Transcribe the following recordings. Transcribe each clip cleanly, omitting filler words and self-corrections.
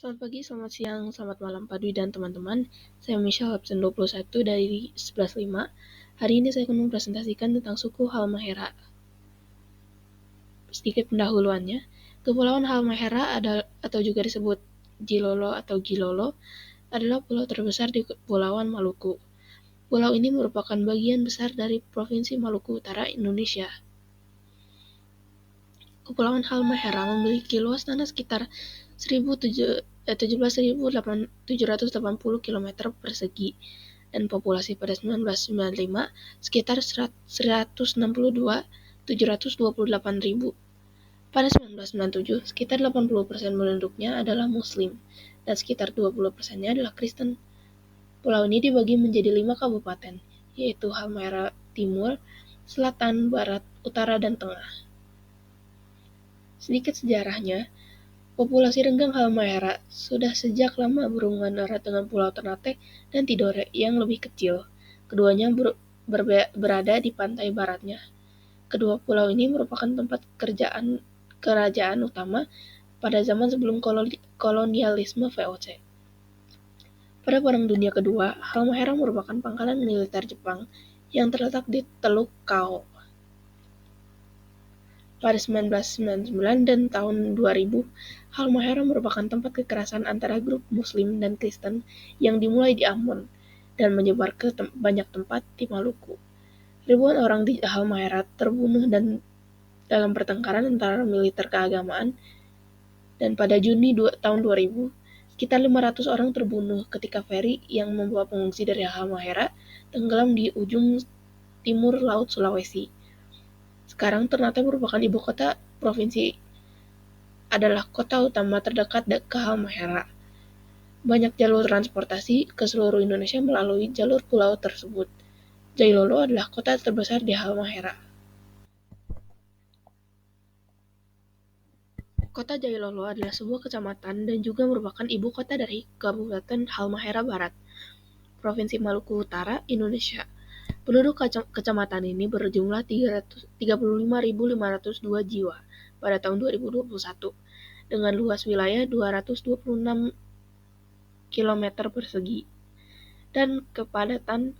Selamat pagi, selamat siang, selamat malam Pak Dwi dan teman-teman. Saya Michelle, absen 21 dari 11.5. Hari ini saya akan mempresentasikan tentang suku Halmahera. Sedikit pendahuluannya, Kepulauan Halmahera atau juga disebut Jilolo atau Gilolo adalah pulau terbesar di Kepulauan Maluku. Pulau ini merupakan bagian besar dari Provinsi Maluku Utara, Indonesia. Kepulauan Halmahera memiliki luas tanah sekitar 17.780 km persegi dan populasi pada 1995 sekitar 162.728 ribu. Pada 1997, sekitar 80% penduduknya adalah Muslim dan sekitar 20%-nya adalah Kristen. Pulau ini dibagi menjadi 5 kabupaten, yaitu Halmahera Timur, Selatan, Barat, Utara, dan Tengah. Sedikit sejarahnya, populasi renggang Halmahera sudah sejak lama berhubungan erat dengan Pulau Ternate dan Tidore yang lebih kecil. Keduanya berada di pantai baratnya. Kedua pulau ini merupakan tempat kerajaan utama pada zaman sebelum kolonialisme VOC. Pada Perang Dunia Kedua, Halmahera merupakan pangkalan militer Jepang yang terletak di Teluk Kao. Pada 1999 dan tahun 2000, Halmahera merupakan tempat kekerasan antara grup Muslim dan Kristen yang dimulai di Ambon dan menyebar ke banyak tempat di Maluku. Ribuan orang di Halmahera terbunuh dalam pertengkaran antara militer keagamaan, dan pada Juni tahun 2000, sekitar 500 orang terbunuh ketika feri yang membawa pengungsi dari Halmahera tenggelam di ujung timur Laut Sulawesi. Sekarang Ternate merupakan ibu kota provinsi, adalah kota utama terdekat ke Halmahera. Banyak jalur transportasi ke seluruh Indonesia melalui jalur pulau tersebut. Jailolo adalah kota terbesar di Halmahera. Kota Jailolo adalah sebuah kecamatan dan juga merupakan ibu kota dari Kabupaten Halmahera Barat, Provinsi Maluku Utara, Indonesia. Penduduk kecamatan ini berjumlah 35.502 jiwa pada tahun 2021, dengan luas wilayah 226 km persegi dan kepadatan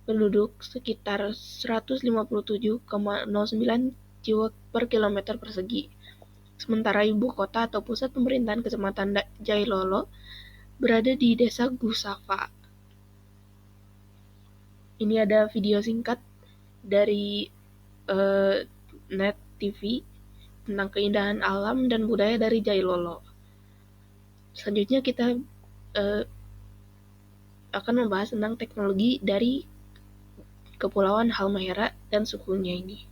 penduduk sekitar 157,09 jiwa per kilometer persegi. Sementara ibu kota atau pusat pemerintahan Kecamatan Jailolo berada di Desa Gusafa. Ini ada video singkat dari Net TV tentang keindahan alam dan budaya dari Jailolo. Selanjutnya kita akan membahas tentang teknologi dari Kepulauan Halmahera dan sukunya ini.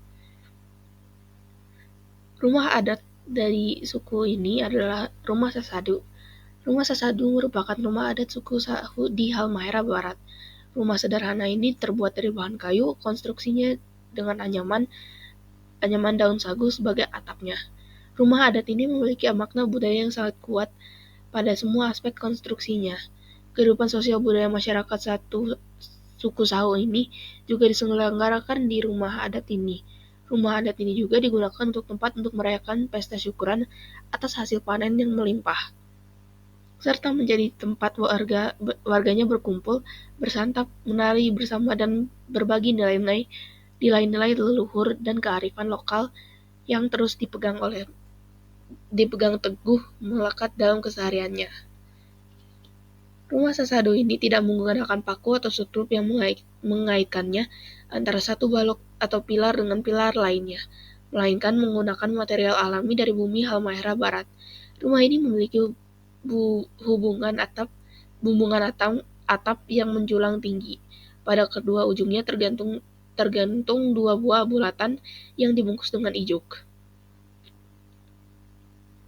Rumah adat dari suku ini adalah Rumah Sasadu. Rumah Sasadu merupakan rumah adat suku Sahu di Halmahera Barat. Rumah sederhana ini terbuat dari bahan kayu, konstruksinya dengan anyaman daun sagu sebagai atapnya. Rumah adat ini memiliki makna budaya yang sangat kuat pada semua aspek konstruksinya. Kehidupan sosial budaya masyarakat suku Sahu ini juga diselenggarakan di rumah adat ini. Rumah adat ini juga digunakan untuk tempat untuk merayakan pesta syukuran atas hasil panen yang melimpah, serta menjadi tempat warganya berkumpul, bersantap, menari bersama, dan berbagi nilai-nilai leluhur dan kearifan lokal yang terus dipegang teguh melekat dalam kesehariannya. Rumah Sasado ini tidak menggunakan paku atau struktur yang mengaitkannya antara satu balok atau pilar dengan pilar lainnya, melainkan menggunakan material alami dari bumi Halmahera Barat. Rumah ini memiliki bumbungan atap yang menjulang tinggi. Pada kedua ujungnya tergantung dua buah bulatan yang dibungkus dengan ijuk.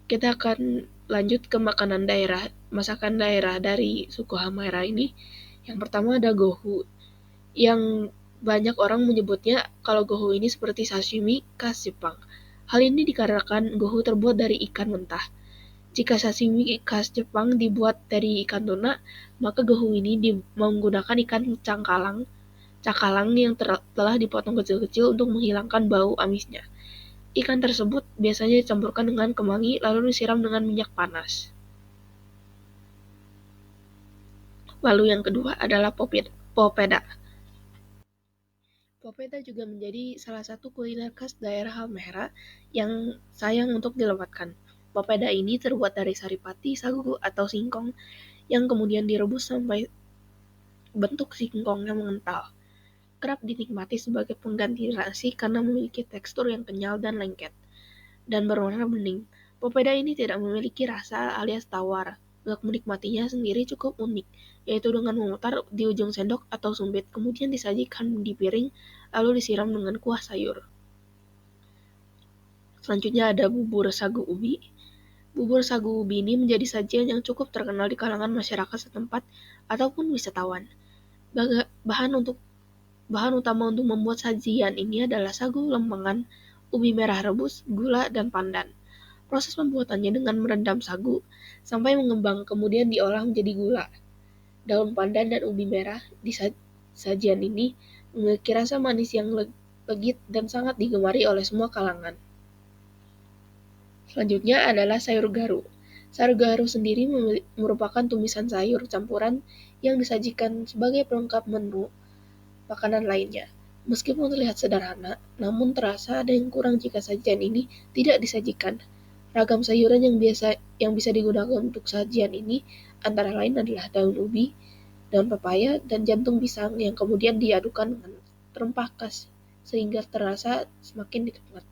Kita akan lanjut ke masakan daerah dari suku Halmahera ini. Yang pertama ada gohu, yang banyak orang menyebutnya kalau gohu ini seperti sashimi khas Jepang. Hal ini dikarenakan gohu terbuat dari ikan mentah. Jika sashimi khas Jepang dibuat dari ikan tuna, maka gohu ini menggunakan ikan cakalang yang telah dipotong kecil-kecil untuk menghilangkan bau amisnya. Ikan tersebut biasanya dicampurkan dengan kemangi lalu disiram dengan minyak panas. Lalu yang kedua adalah popeda. Popeda juga menjadi salah satu kuliner khas daerah Halmahera yang sayang untuk dilewatkan. Popeda ini terbuat dari saripati, sagu, atau singkong yang kemudian direbus sampai bentuk singkongnya mengental. Kerap dinikmati sebagai pengganti nasi karena memiliki tekstur yang kenyal dan lengket, dan berwarna bening. Popeda ini tidak memiliki rasa alias tawar. Untuk menikmatinya sendiri cukup unik, yaitu dengan memutar di ujung sendok atau sumpit, kemudian disajikan di piring, lalu disiram dengan kuah sayur. Selanjutnya ada bubur sagu ubi. Bubur sagu ubi ini menjadi sajian yang cukup terkenal di kalangan masyarakat setempat ataupun wisatawan. Bahan utama untuk membuat sajian ini adalah sagu lembangan, ubi merah rebus, gula, dan pandan. Proses pembuatannya dengan merendam sagu sampai mengembang, kemudian diolah menjadi gula. Daun pandan dan ubi merah di sajian ini memiliki rasa manis yang legit dan sangat digemari oleh semua kalangan. Selanjutnya adalah sayur garu. Sayur garu sendiri merupakan tumisan sayur campuran yang disajikan sebagai pelengkap menu makanan lainnya. Meskipun terlihat sederhana, namun terasa ada yang kurang jika sajian ini tidak disajikan. Ragam sayuran yang bisa digunakan untuk sajian ini antara lain adalah daun ubi, daun pepaya, dan jantung pisang yang kemudian diadukan dengan rempah khas sehingga terasa semakin nikmat.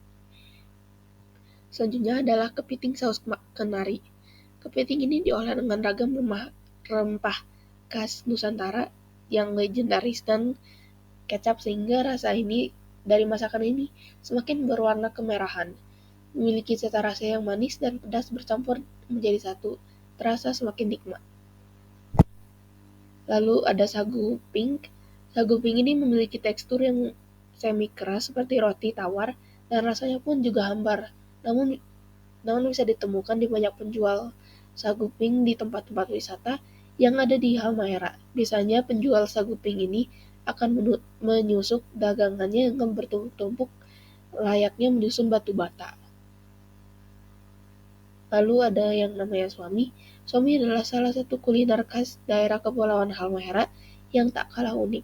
Selanjutnya adalah kepiting saus kenari. Kepiting ini diolah dengan ragam rempah khas Nusantara yang legendaris dan kecap sehingga rasa ini dari masakan ini semakin berwarna kemerahan. Memiliki cita rasa yang manis dan pedas bercampur menjadi satu, terasa semakin nikmat. Lalu ada sagu pink. Sagu pink ini memiliki tekstur yang semi keras seperti roti tawar dan rasanya pun juga hambar. Namun bisa ditemukan di banyak penjual sagu pink di tempat-tempat wisata yang ada di Halmahera. Biasanya penjual sagu pink ini akan menyusuk dagangannya yang bertumpuk-tumpuk layaknya menyusun batu bata. Lalu ada yang namanya suami. Suami adalah salah satu kuliner khas daerah Kepulauan Halmahera yang tak kalah unik.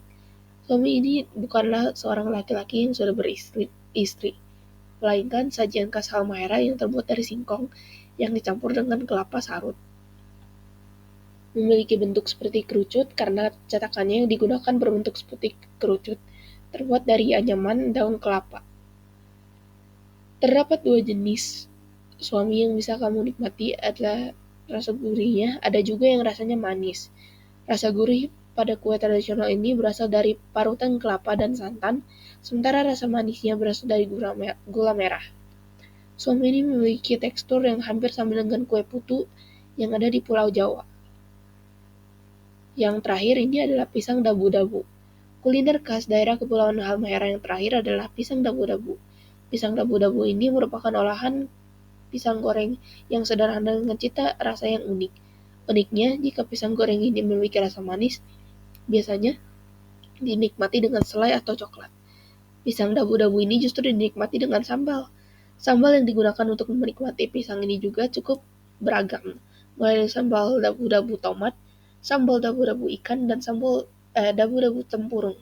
Suami ini bukanlah seorang laki-laki yang sudah beristri, melainkan sajian khas Halmahera yang terbuat dari singkong yang dicampur dengan kelapa sarut. Memiliki bentuk seperti kerucut karena cetakannya yang digunakan berbentuk seperti kerucut, terbuat dari anyaman daun kelapa. Terdapat dua jenis suami yang bisa kamu nikmati adalah rasa gurihnya, ada juga yang rasanya manis. Rasa gurih pada kue tradisional ini berasal dari parutan kelapa dan santan, sementara rasa manisnya berasal dari gula merah. Suami ini memiliki tekstur yang hampir sama dengan kue putu yang ada di Pulau Jawa. Yang terakhir ini adalah pisang dabu-dabu. Kuliner khas daerah Kepulauan Halmahera yang terakhir adalah pisang dabu-dabu. Pisang dabu-dabu ini merupakan olahan pisang goreng yang sederhana dengan cita rasa yang unik. Uniknya, jika pisang goreng ini memiliki rasa manis, biasanya dinikmati dengan selai atau coklat. Pisang dabu-dabu ini justru dinikmati dengan sambal. Sambal yang digunakan untuk menikmati pisang ini juga cukup beragam, mulai dari sambal dabu-dabu tomat, sambal dabu-dabu ikan, dan sambal dabu-dabu tempurung.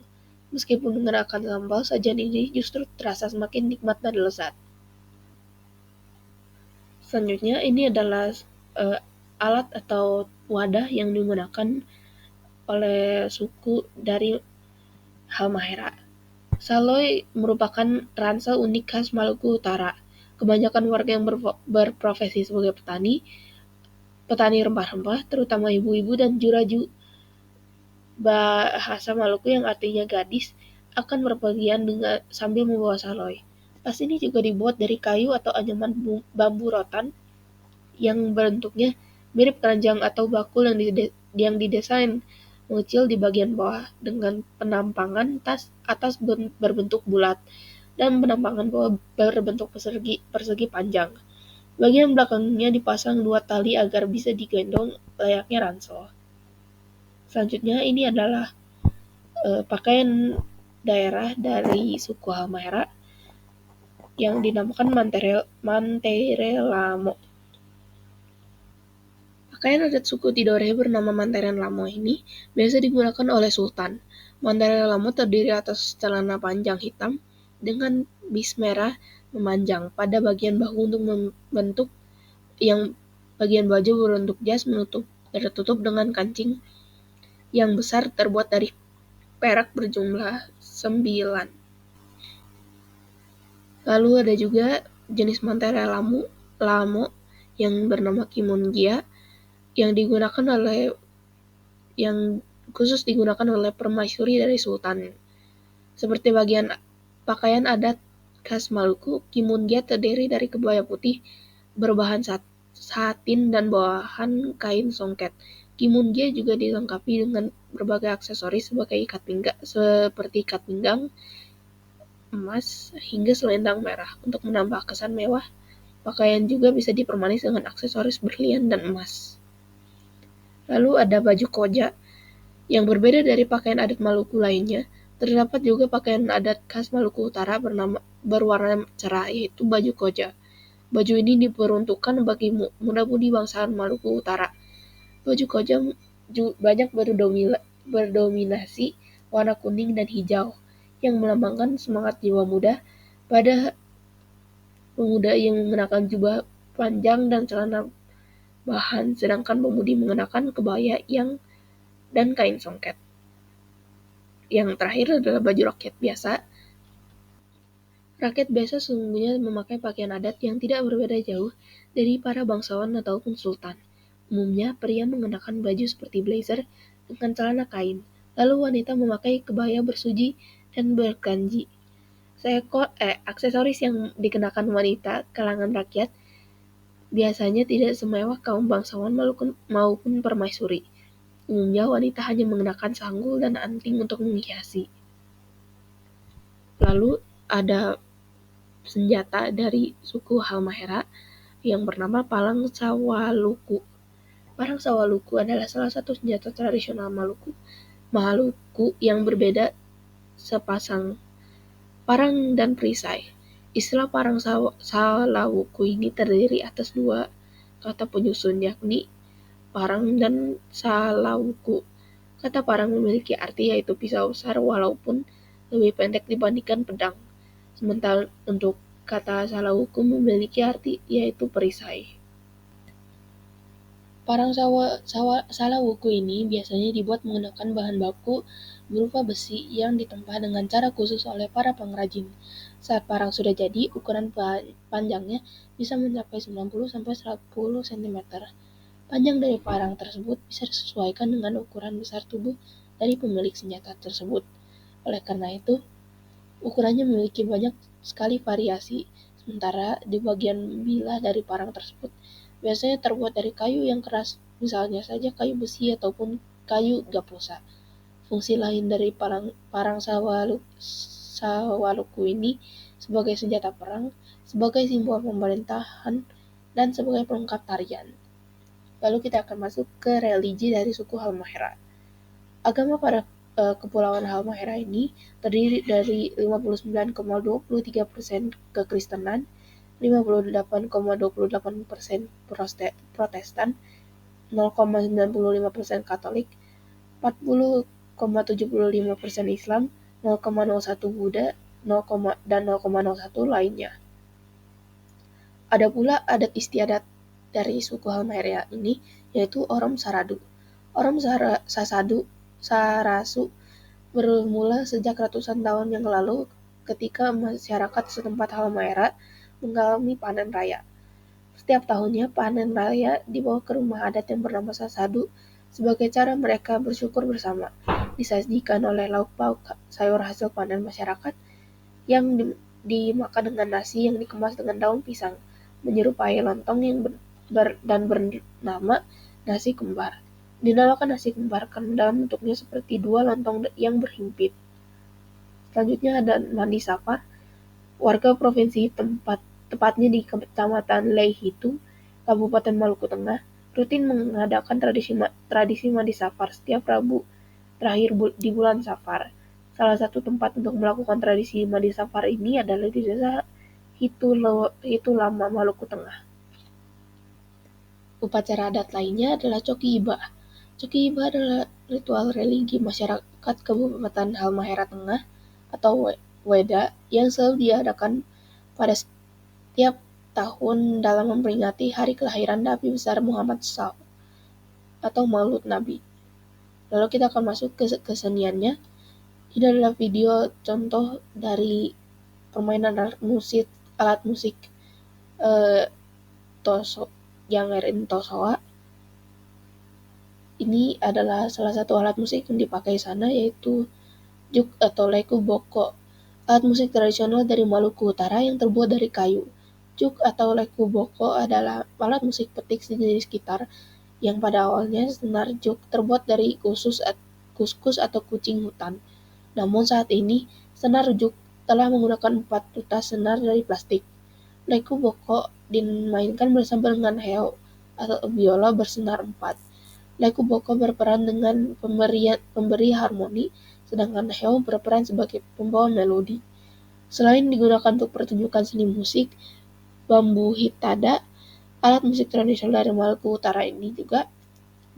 Meskipun menggunakan sambal, sajian ini justru terasa semakin nikmat dan lezat. Selanjutnya ini adalah alat atau wadah yang digunakan oleh suku dari Halmahera. Saloi merupakan ransel unik khas Maluku Utara. Kebanyakan warga yang berprofesi sebagai petani rempah-rempah, terutama ibu-ibu dan juraju bahasa Maluku yang artinya gadis, akan berpergian sambil membawa saloi. Tas ini juga dibuat dari kayu atau anyaman bambu rotan yang bentuknya mirip keranjang atau bakul yang didesain mengecil di bagian bawah dengan penampangan tas atas berbentuk bulat dan penampangan bawah berbentuk persegi panjang. Bagian belakangnya dipasang 2 tali agar bisa digendong layaknya ransel. Selanjutnya ini adalah pakaian daerah dari suku Halmahera yang dinamakan manterelamo. Pakaian adat suku Tidore bernama Mantaran Lamo ini biasa digunakan oleh sultan. Mantaran Lamo terdiri atas celana panjang hitam dengan bis merah memanjang pada bagian bahu untuk membentuk yang bagian baju berbentuk jas tertutup dengan kancing yang besar terbuat dari perak berjumlah 9. Lalu ada juga jenis Mantaran Lamo yang bernama Kimongia yang khusus digunakan oleh permaisuri dari sultan. Seperti bagian pakaian adat khas Maluku, Kimungia terdiri dari kebaya putih berbahan satin dan bawahan kain songket. Kimungia juga dilengkapi dengan berbagai aksesoris seperti ikat pinggang, emas, hingga selendang merah. Untuk menambah kesan mewah, pakaian juga bisa dipermanis dengan aksesoris berlian dan emas. Lalu ada baju koja. Yang berbeda dari pakaian adat Maluku lainnya, terdapat juga pakaian adat khas Maluku Utara berwarna cerah, yaitu baju koja. Baju ini diperuntukkan bagi muda-mudi bangsawan Maluku Utara. Baju koja banyak berdominasi warna kuning dan hijau, yang melambangkan semangat jiwa muda pada pemuda yang mengenakan jubah panjang dan celana bahan, sedangkan pemudi mengenakan kebaya dan kain songket. Yang terakhir adalah baju rakyat biasa. Rakyat biasa sesungguhnya memakai pakaian adat yang tidak berbeda jauh dari para bangsawan ataupun sultan. Umumnya, pria mengenakan baju seperti blazer dengan celana kain, lalu wanita memakai kebaya bersuji dan berkanji. Aksesoris yang dikenakan wanita kalangan rakyat biasanya tidak semewah kaum bangsawan maupun permaisuri. Umumnya wanita hanya mengenakan sanggul dan anting untuk menghiasi. Lalu ada senjata dari suku Halmahera yang bernama Palang Sawaluku. Palang Sawaluku adalah salah satu senjata tradisional Maluku yang berbeda sepasang parang dan perisai. Istilah parang salawuku ini terdiri atas dua kata penyusun, yakni parang dan salawuku. Kata parang memiliki arti yaitu pisau besar walaupun lebih pendek dibandingkan pedang. Sementara untuk kata salawuku memiliki arti yaitu perisai. Parang salawuku ini biasanya dibuat menggunakan bahan baku berupa besi yang ditempa dengan cara khusus oleh para pengrajin. Saat parang sudah jadi, ukuran panjangnya bisa mencapai 90-110 cm. Panjang dari parang tersebut bisa disesuaikan dengan ukuran besar tubuh dari pemilik senjata tersebut. Oleh karena itu, ukurannya memiliki banyak sekali variasi, sementara di bagian bilah dari parang tersebut biasanya terbuat dari kayu yang keras, misalnya saja kayu besi ataupun kayu gapusa. Fungsi lain dari parang sawaluku ini sebagai senjata perang, sebagai simbol pemerintahan, dan sebagai pelengkap tarian. Lalu kita akan masuk ke religi dari suku Halmahera. Agama pada Kepulauan Halmahera ini terdiri dari 59,23% kekristenan, 58,28% Protestan, 0,95% Katolik, 40,75% Islam, 0,01 Buddha, dan 0,01 lainnya. Ada pula adat istiadat dari suku Halmahera ini, yaitu Orom Saradu. Orom Sarasu bermula sejak ratusan tahun yang lalu ketika masyarakat setempat Halmahera mengalami panen raya. Setiap tahunnya panen raya dibawa ke rumah adat yang bernama Sasadu sebagai cara mereka bersyukur bersama. Disajikan oleh lauk pauk sayur hasil panen masyarakat yang dimakan dengan nasi yang dikemas dengan daun pisang, menyerupai lontong yang bernama nasi kembar. Dinamakan nasi kembar karena dalam bentuknya seperti dua lontong yang berhimpit. Selanjutnya ada mandi safar. Warga provinsi tepatnya di Kecamatan Leihitu, Kabupaten Maluku Tengah, rutin mengadakan tradisi mandi safar setiap Rabu terakhir di bulan Safar. Salah satu tempat untuk melakukan tradisi mandi safar ini adalah di desa Hitu Lama, Maluku Tengah. Upacara adat lainnya adalah Coki Iba. Coki Iba adalah ritual religi masyarakat Kabupaten Halmahera Tengah atau Weda yang selalu diadakan pada setiap tahun dalam memperingati hari kelahiran Nabi besar Muhammad SAW atau Maulud Nabi. Lalu kita akan masuk ke keseniannya. Ini adalah video contoh dari permainan alat musik eh, Toso yang Tosoa. Ini adalah salah satu alat musik yang dipakai sana, yaitu juk atau leku boko, alat musik tradisional dari Maluku Utara yang terbuat dari kayu. Juk atau leku boko adalah alat musik petik sejenis gitar yang pada awalnya senar juk terbuat dari kuskus atau kucing hutan. Namun saat ini, senar juk telah menggunakan 4 tutas senar dari plastik. Leku boko dimainkan bersama dengan heo atau biola bersenar 4. Leku boko berperan dengan pemberi harmoni, sedangkan heo berperan sebagai pembawa melodi. Selain digunakan untuk pertunjukan seni musik, bambu hitada, alat musik tradisional dari Maluku Utara ini juga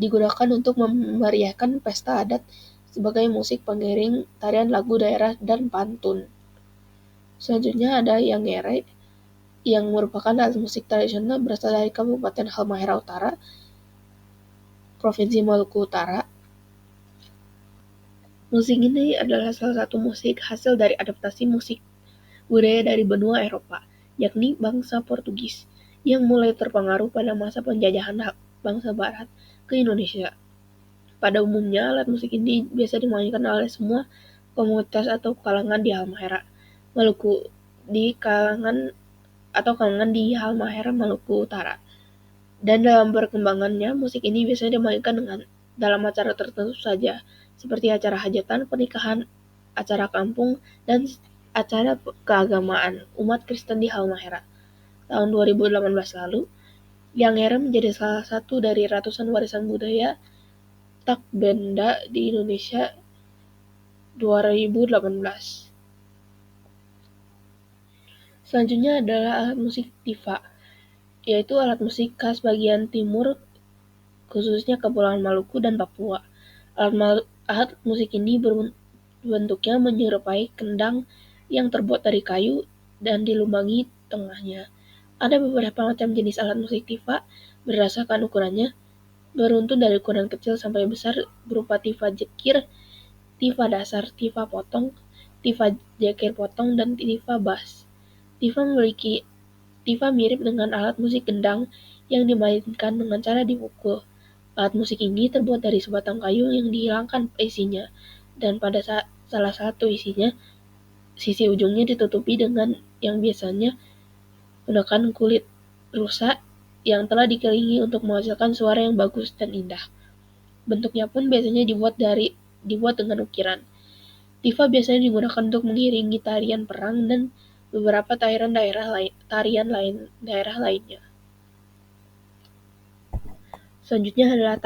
digunakan untuk memeriahkan pesta adat sebagai musik pengiring tarian lagu daerah dan pantun. Selanjutnya ada Yangere, yang merupakan alat musik tradisional berasal dari Kabupaten Halmahera Utara, Provinsi Maluku Utara. Musik ini adalah salah satu musik hasil dari adaptasi musik budaya dari benua Eropa, yakni bangsa Portugis, yang mulai terpengaruh pada masa penjajahan bangsa Barat ke Indonesia. Pada umumnya, alat musik ini biasa dimainkan oleh semua komunitas atau kalangan di Halmahera, Maluku, kalangan di Halmahera, Maluku Utara. Dan dalam perkembangannya, musik ini biasanya dimainkan dalam acara tertentu saja, seperti acara hajatan, pernikahan, acara kampung, dan acara keagamaan umat Kristen di Halmahera. Tahun 2018 lalu, Yangere menjadi salah satu dari ratusan warisan budaya Tak Benda di Indonesia 2018. Selanjutnya adalah alat musik tifa, yaitu alat musik khas bagian timur, khususnya Kepulauan Maluku dan Papua. Alat musik ini bentuknya menyerupai kendang yang terbuat dari kayu dan dilubangi tengahnya. Ada beberapa macam jenis alat musik tifa berdasarkan ukurannya, beruntun dari ukuran kecil sampai besar berupa tifa jekir, tifa dasar, tifa potong, tifa jekir potong, dan tifa bass. Tifa mirip dengan alat musik gendang yang dimainkan dengan cara dipukul. Alat musik ini terbuat dari sebatang kayu yang dihilangkan isinya, dan pada salah satu isinya, sisi ujungnya ditutupi dengan yang biasanya menggunakan kulit rusa yang telah dikeringi untuk menghasilkan suara yang bagus dan indah. Bentuknya pun biasanya dibuat dengan ukiran. Tifa biasanya digunakan untuk mengiringi tarian perang dan beberapa tarian daerah lainnya. Selanjutnya adalah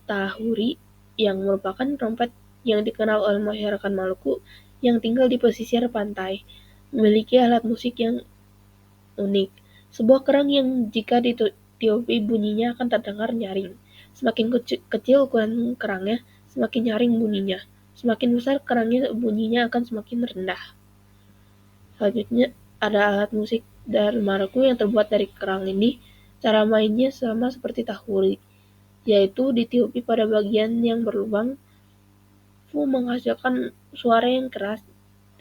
tahuri, yang merupakan trompet yang dikenal oleh masyarakat Maluku yang tinggal di pesisir pantai. Memiliki alat musik yang unik. Sebuah kerang yang jika ditiupi bunyinya akan terdengar nyaring. Semakin kecil ukuran kerangnya, semakin nyaring bunyinya. Semakin besar kerangnya, bunyinya akan semakin rendah. Selanjutnya ada alat musik dari Maluku yang terbuat dari kerang ini. Cara mainnya sama seperti tahuri, yaitu ditiupi pada bagian yang berlubang, menghasilkan suara yang keras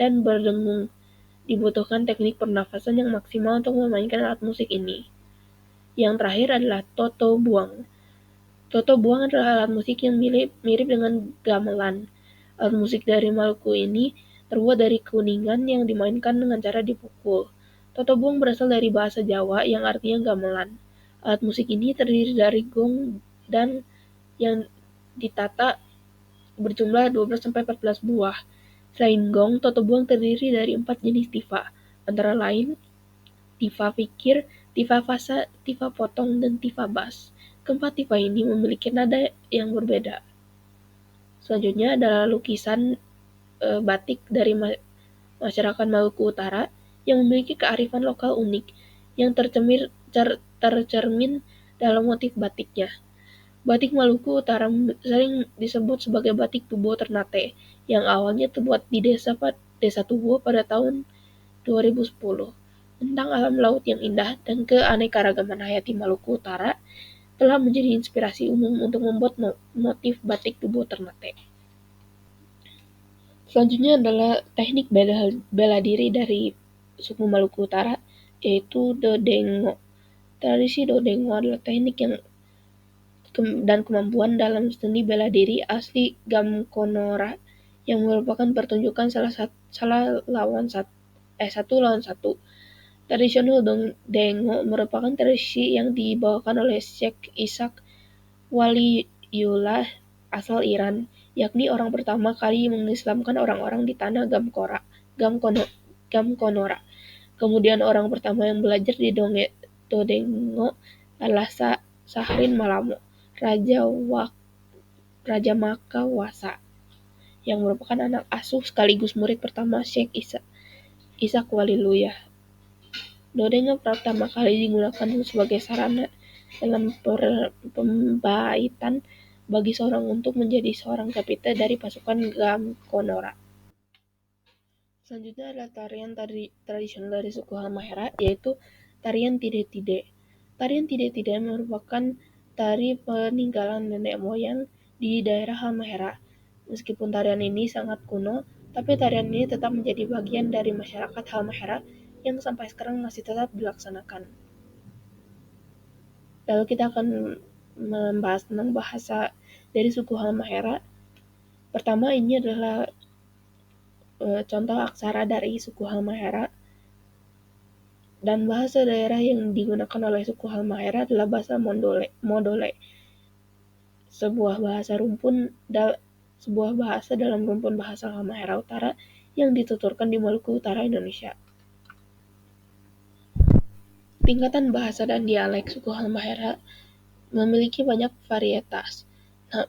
dan berdengung. Dibutuhkan teknik pernafasan yang maksimal untuk memainkan alat musik ini. Yang terakhir adalah toto buang. Toto buang adalah alat musik yang mirip dengan gamelan. Alat musik dari Maluku ini terbuat dari kuningan yang dimainkan dengan cara dipukul. Toto buang berasal dari bahasa Jawa yang artinya gamelan. Alat musik ini terdiri dari gong dan yang ditata berjumlah 12-14 buah. Selain gong, toto buang terdiri dari 4 jenis tifa, antara lain tifa fikir, tifa fasa, tifa potong, dan tifa bass. Keempat tifa ini memiliki nada yang berbeda. Selanjutnya adalah lukisan batik dari masyarakat Maluku Utara yang memiliki kearifan lokal unik yang tercermin dalam motif batiknya. Batik Maluku Utara sering disebut sebagai batik Tubo Ternate, yang awalnya terbuat di Desa Tubo pada tahun 2010. Tentang alam laut yang indah dan keanekaragaman hayati Maluku Utara telah menjadi inspirasi umum untuk membuat motif batik Tubo Ternate. Selanjutnya adalah teknik bela diri dari suku Maluku Utara, yaitu Dodengo. Tradisi Dodengo adalah teknik dan kemampuan dalam seni bela diri asli Gamkonora yang merupakan pertunjukan satu lawan satu. Tradisional Dodengo merupakan tradisi yang dibawakan oleh Sheikh Ishak Waliullah asal Iran, yakni orang pertama kali mengislamkan orang-orang di tanah Gamkonora. Kemudian orang pertama yang belajar di Dodengo adalah Sahrin Malamo, Raja Makawasa, yang merupakan anak asuh sekaligus murid pertama Sheikh Ishak Waliullah. Dodeng pertama kali digunakan sebagai sarana dalam pembaitan bagi seorang untuk menjadi seorang kapiten dari pasukan Gamkonora. Selanjutnya adalah tarian tradisional dari suku Halmahera, yaitu tarian Tide-Tide. Tarian Tide-Tide merupakan tari peninggalan nenek moyang di daerah Halmahera. Meskipun tarian ini sangat kuno, tapi tarian ini tetap menjadi bagian dari masyarakat Halmahera yang sampai sekarang masih tetap dilaksanakan. Lalu kita akan membahas tentang bahasa dari suku Halmahera. Pertama, ini adalah contoh aksara dari suku Halmahera. Dan bahasa daerah yang digunakan oleh suku Halmahera adalah bahasa Modole, sebuah bahasa dalam rumpun bahasa Halmahera Utara yang dituturkan di Maluku Utara, Indonesia. Tingkatan bahasa dan dialek suku Halmahera memiliki banyak varietas.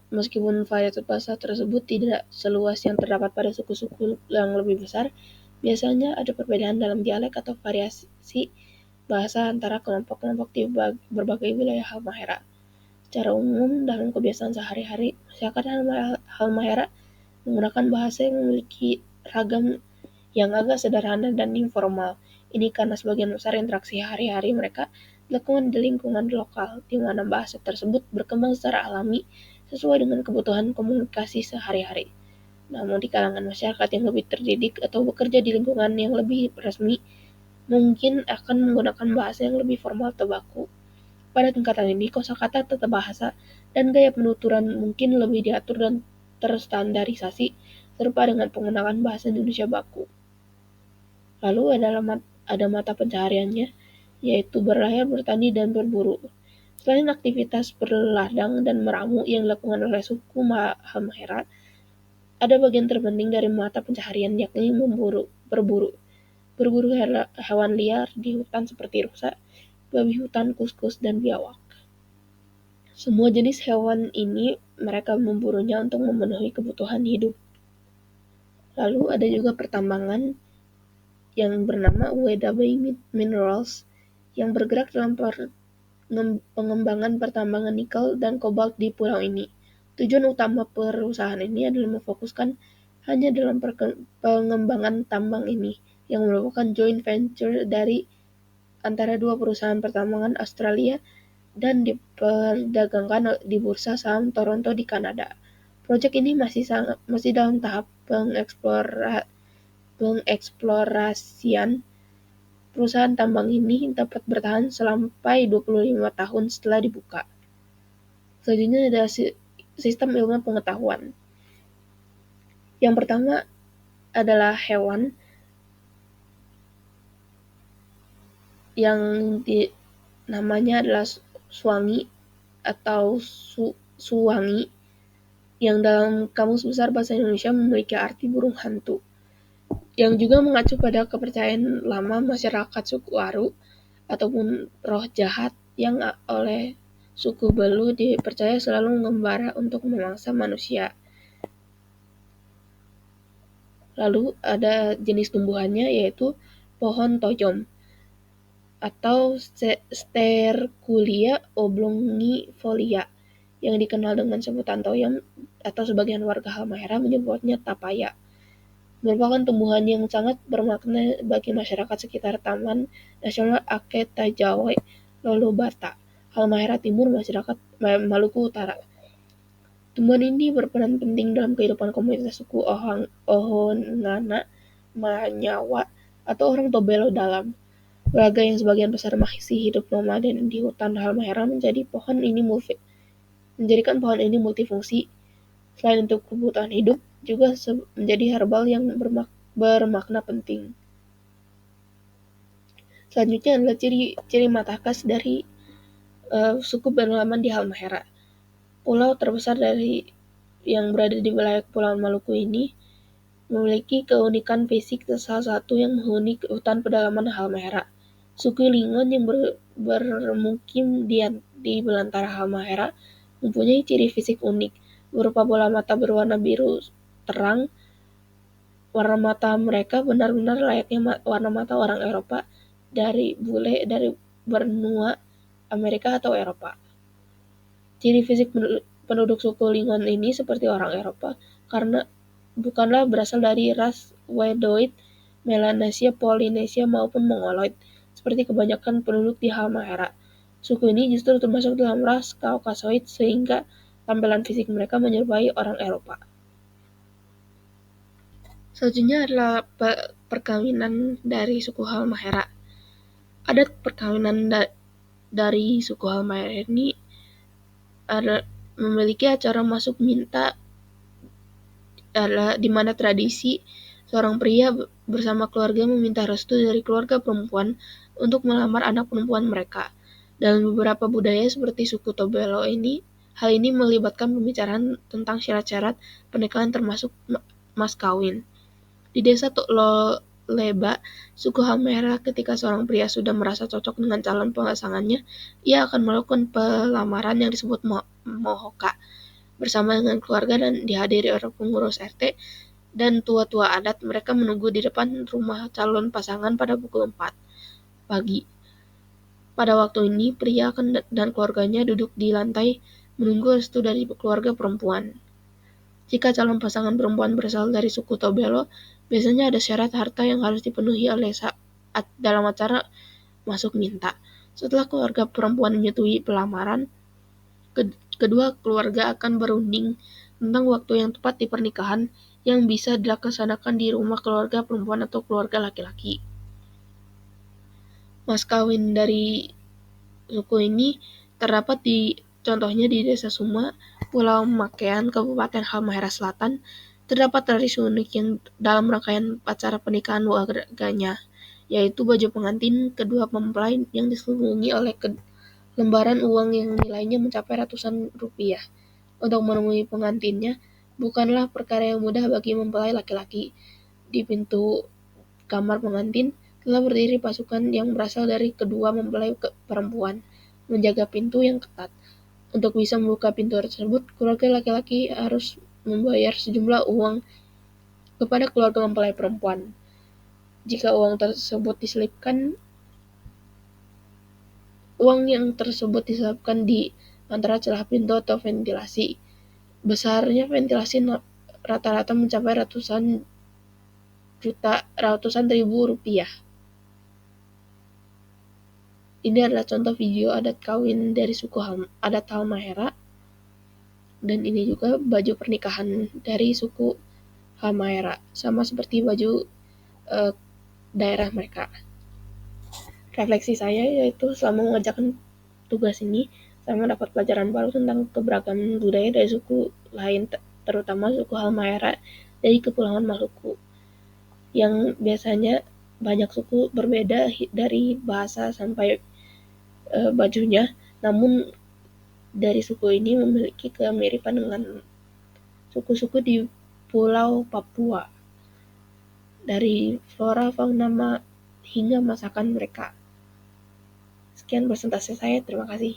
Meskipun varietas bahasa tersebut tidak seluas yang terdapat pada suku-suku yang lebih besar, biasanya ada perbedaan dalam dialek atau variasi bahasa antara kelompok-kelompok di berbagai wilayah Halmahera. Secara umum, dalam kebiasaan sehari-hari, masyarakat Halmahera menggunakan bahasa yang memiliki ragam yang agak sederhana dan informal. Ini karena sebagian besar interaksi hari-hari mereka dilakukan di lingkungan lokal, di mana bahasa tersebut berkembang secara alami sesuai dengan kebutuhan komunikasi sehari-hari. Namun di kalangan masyarakat yang lebih terdidik atau bekerja di lingkungan yang lebih resmi, mungkin akan menggunakan bahasa yang lebih formal atau baku. Pada tingkatan ini, kosakata tata bahasa dan gaya penuturan mungkin lebih diatur dan terstandarisasi, serupa dengan penggunaan bahasa Indonesia baku. Lalu ada mata pencahariannya, yaitu berlayar, bertani, dan berburu. Selain aktivitas berladang dan meramu yang dilakukan oleh suku Halmahera, ada bagian terpenting dari mata pencaharian, yakni berburu. Berburu hewan liar di hutan seperti rusa, babi hutan, kuskus, dan biawak. Semua jenis hewan ini mereka memburunya untuk memenuhi kebutuhan hidup. Lalu ada juga pertambangan yang bernama WW Minerals yang bergerak dalam pengembangan pertambangan nikel dan kobalt di pulau ini. Tujuan utama perusahaan ini adalah memfokuskan hanya dalam pengembangan tambang ini, yang merupakan joint venture dari antara dua perusahaan pertambangan Australia dan diperdagangkan di bursa saham Toronto di Kanada. Proyek ini masih dalam tahap pengeksplorasian. Perusahaan tambang ini dapat bertahan sampai 25 tahun setelah dibuka. Selanjutnya ada sistem ilmu pengetahuan. Yang pertama adalah hewan yang namanya adalah suwangi atau suwangi, yang dalam Kamus Besar Bahasa Indonesia memiliki arti burung hantu, yang juga mengacu pada kepercayaan lama masyarakat suku Aru ataupun roh jahat yang oleh suku Belu dipercaya selalu mengembara untuk memangsa manusia. Lalu ada jenis tumbuhannya, yaitu pohon tojom. atau Sterculia oblongifolia yang dikenal dengan sebutan toyam atau sebagian warga Halmahera menyebutnya tapaya. Merupakan tumbuhan yang sangat bermakna bagi masyarakat sekitar Taman Nasional Ake Tajawai Lolobata, Halmahera Timur, Maluku Utara. Tumbuhan ini berperan penting dalam kehidupan komunitas suku Ohonana Manyawa atau orang Tobelo Dalam. Warga yang sebagian besar masih hidup nomaden di hutan Halmahera menjadikan pohon ini multifungsi. Selain untuk kebutuhan hidup, juga menjadi herbal yang bermakna penting. Selanjutnya adalah ciri mata khas dari suku pedalaman di Halmahera. Pulau terbesar yang berada di wilayah Kepulauan Maluku ini memiliki keunikan fisik salah satu yang menghuni hutan pedalaman Halmahera. Suku Lingon yang bermukim di belantara Halmahera mempunyai ciri fisik unik, berupa bola mata berwarna biru terang. Warna mata mereka benar-benar layaknya warna mata orang Eropa dari benua Amerika atau Eropa. Ciri fisik penduduk suku Lingon ini seperti orang Eropa karena bukanlah berasal dari ras Wadoid, Melanesia, Polinesia maupun Mongoloid seperti kebanyakan penduduk di Halmahera. Suku ini justru termasuk dalam ras Kaukasoid sehingga tampilan fisik mereka menyerupai orang Eropa. Selanjutnya adalah perkawinan dari suku Halmahera. Adat perkawinan dari suku Halmahera ini memiliki acara masuk minta di mana tradisi seorang pria bersama keluarga meminta restu dari keluarga perempuan untuk melamar anak perempuan mereka. Dalam beberapa budaya seperti suku Tobelo ini, hal ini melibatkan pembicaraan tentang syarat-syarat pernikahan termasuk mas kawin. Di desa Leba, suku Halmahera, ketika seorang pria sudah merasa cocok dengan calon pasangannya, ia akan melakukan pelamaran yang disebut mohoka bersama dengan keluarga dan dihadiri oleh pengurus RT dan tua-tua adat. Mereka menunggu di depan rumah calon pasangan pada pukul 4 pagi. Pada waktu ini, pria dan keluarganya duduk di lantai menunggu restu dari keluarga perempuan. Jika calon pasangan perempuan berasal dari suku Tobelo, biasanya ada syarat harta yang harus dipenuhi dalam acara masuk minta. Setelah keluarga perempuan menyetujui pelamaran, kedua keluarga akan berunding tentang waktu yang tepat di pernikahan yang bisa dilaksanakan di rumah keluarga perempuan atau keluarga laki-laki. Mas kawin dari suku ini terdapat contohnya di Desa Suma, Pulau Makean, Kabupaten Halmahera Selatan. Terdapat tradisi unik yang dalam rangkaian acara pernikahan warganya, yaitu baju pengantin kedua mempelai yang diselubungi oleh lembaran uang yang nilainya mencapai ratusan rupiah. Untuk menemui pengantinnya bukanlah perkara yang mudah bagi mempelai laki-laki. Di pintu kamar pengantin telah berdiri pasukan yang berasal dari kedua mempelai perempuan, menjaga pintu yang ketat. Untuk bisa membuka pintu tersebut, keluarga laki-laki harus membayar sejumlah uang kepada keluarga mempelai perempuan. Jika uang yang tersebut diselipkan di antara celah pintu atau ventilasi. Besarnya ventilasi rata-rata mencapai ratusan ribu rupiah. Ini adalah contoh video adat kawin dari suku adat Halmahera, dan ini juga baju pernikahan dari suku Halmahera, sama seperti baju daerah mereka. Refleksi saya yaitu selama mengerjakan tugas ini, saya mendapat pelajaran baru tentang keberagaman budaya dari suku lain, terutama suku Halmahera dari Kepulauan Maluku, yang biasanya banyak suku berbeda dari bahasa sampai bajunya, namun dari suku ini memiliki kemiripan dengan suku-suku di Pulau Papua, dari flora, fauna, hingga masakan mereka. Sekian presentasi saya, terima kasih.